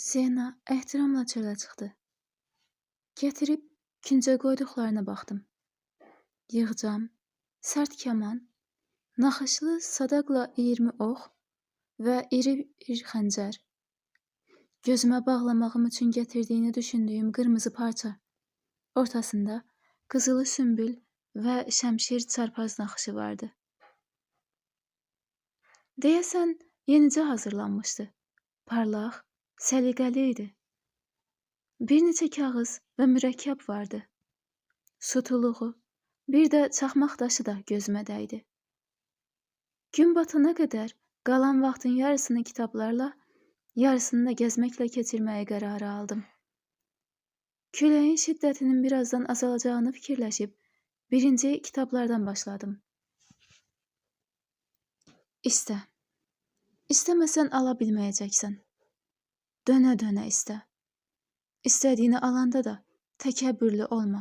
Sena ehtiramla çölə çıxdı. Gətirib küncə qoyduqlarına baxdım. Yığcam, sərt kaman, naxışlı sadaqla 20 ox və iri bir xəncər. Gözümə bağlamağım üçün gətirdiyini düşündüyüm qırmızı parça. Ortasında qızılı sümbül və şəmşir çarpaz naxışı vardı. Deyəsən yenicə hazırlanmışdı. Parlaq, səliqəli idi. Bir neçə kağız və mürəkkəb vardı. Sutuluğu, bir də çaxmaq daşı da gözümə dəydi. Gün batana qədər qalan vaxtın yarısını kitablarla, yarısını da gəzməklə keçirməyə qərarı aldım. Küləyin şiddətinin birazdan azalacağını fikirləşib, birinci kitablardan başladım. İstə. İstəməsən ala bilməyəcəksən. Dönə-dönə istə. İstədiyini alanda da təkəbbürlü olma.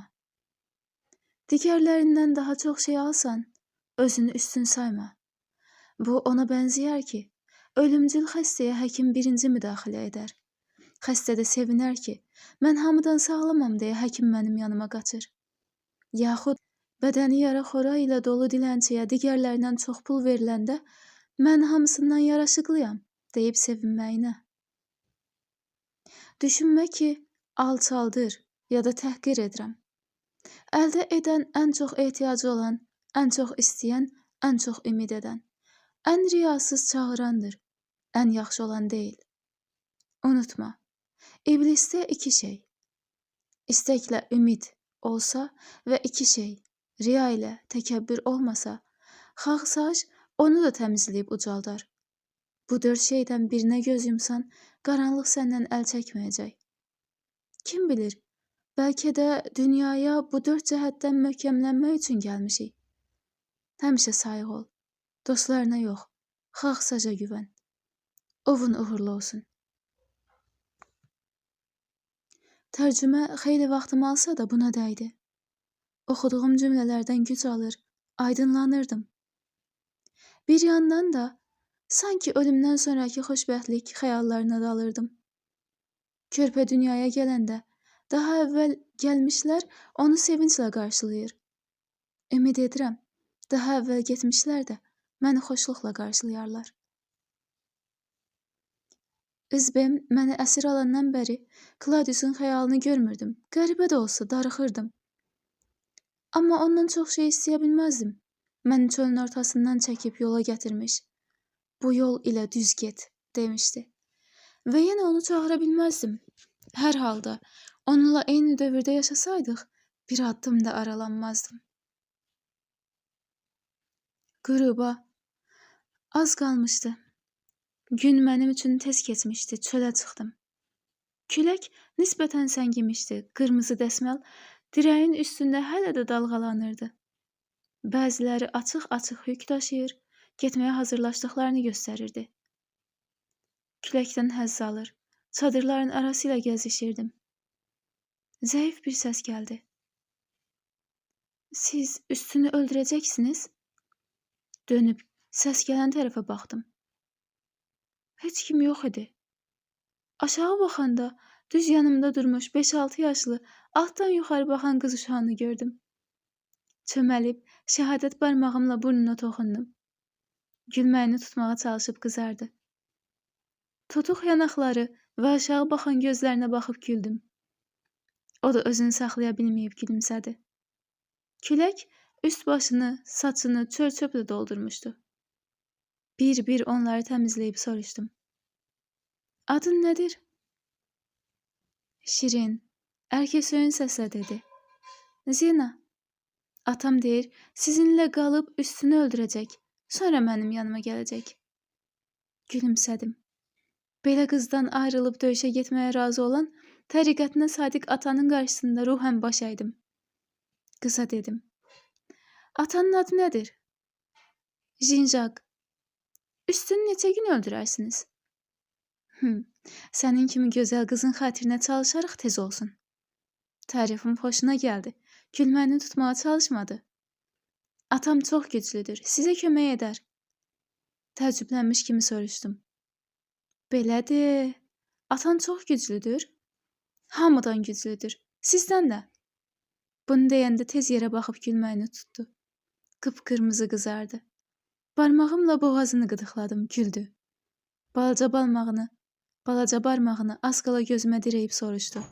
Digərlərindən daha çox şey alsan, özünü üstün sayma. Bu ona bənzəyər ki, ölümcül xəstəyə həkim birinci müdaxilə edər. Xəstə də sevinər ki, mən hamıdan sağlamam deyə həkim mənim yanıma qaçır. Yaxud bədəni yara-xora ilə dolu dilənçiyə digərlərindən çox pul veriləndə, mən hamısından yaraşıqlıyam deyib sevinməyinə. Düşünmə ki, alçaldır ya da təhqir edirəm. Əldə edən ən çox ehtiyacı olan, ən çox istəyən, ən çox ümid edən, ən riyasız çağırandır, ən yaxşı olan deyil. Unutma, iblisdə iki şey, istəklə ümid olsa və iki şey, riya ilə təkəbbür olmasa, xaxsaş onu da təmizləyib ucaldar. Bu 4 şeydən birinə göz yumsan, qaranlıq səndən əl çəkməyəcək. Kim bilir, bəlkə də dünyaya bu 4 cəhətdən möhkəmlənmək üçün gəlmişik. Həmişə sayıq ol, dostlarına yox, xaxsaca güvən. Ovun uğurlu olsun. Tərcümə xeyli vaxtımı alsa da buna dəydi. Oxuduğum cümlələrdən güc alır, aydınlanırdım. Bir yandan da sanki ölümdən sonraki xoşbəxtlik xəyallarına dalırdım. Körpə dünyaya gələndə daha əvvəl gəlmişlər onu sevinclə qarşılayır. Ümid edirəm, daha əvvəl getmişlər də məni xoşluqla qarşılayarlar. İzbem məni əsir alandan bəri Kladiusun xəyalını görmürdüm. Qəribə də olsa darıxırdım. Amma ondan çox şey istəyə bilməzdim. Məni çölün ortasından çəkib yola gətirmiş. Bu yol ilə düz get, demişdi. Və yenə onu çağıra bilməzdim. Hər halda onunla eyni dövrdə yaşasaydıq, bir addım da aralanmazdım. Qüruba az qalmışdı. Gün mənim üçün tez keçmişdi, çölə çıxdım. Külək nisbətən səngimişdi, qırmızı dəsmal dirəyin üstündə hələ də dalğalanırdı. Bəziləri açıq-açıq yük daşıyır, getməyə hazırlaşdıqlarını göstərirdi. Küləkdən həzz alır, çadırların arası ilə gəzişirdim. Zəif bir səs gəldi. Siz üstünü öldürəcəksiniz? Dönüb səs gələn tərəfə baxdım. Heç kim yox idi. Aşağı baxanda düz yanımda durmuş 5-6 yaşlı, altdan yuxarı baxan qız uşağını gördüm. Çöməlib şəhadət barmağımla burnuna toxundum. Gülməyini tutmağa çalışıb qızardı. Totuq yanaqları və aşağı baxan gözlərinə baxıb güldüm. O da özünü saxlaya bilməyib gülümsədi. Külək üst başını, saçını çör-çöplə doldurmuşdu. Bir-bir onları təmizləyib soruşdum. Adın nədir? Şirin, ərkəsöyün səslə dedi. Zina. Atam deyir, sizinlə qalıb üstünü öldürəcək, sonra mənim yanıma gələcək. Gülümsədim. Belə qızdan ayrılıb döyüşə getməyə razı olan, təriqətinə sadiq atanın qarşısında ruhən baş əydim. Qıza dedim. Atanın adı nədir? Jinjak. Üstünü neçə gün öldürərsiniz? Sənin kimi gözəl qızın xatirinə çalışarıq tez olsun. Tərifim xoşuna gəldi. Gülməni tutmağa çalışmadı. Atam çox güclüdür, sizə kömək edər. Təəccüblənmiş kimi soruşdum. Belədir, Atan çox güclüdür. Hamıdan güclüdür. Sizdən də. Bunu deyəndə tez yerə baxıb gülməyini tutdu. Qıpqırmızı qızardı. Barmağımla boğazını qıdıqladım, güldü. Balaca barmağını az qala gözümə dirəyib soruşdu.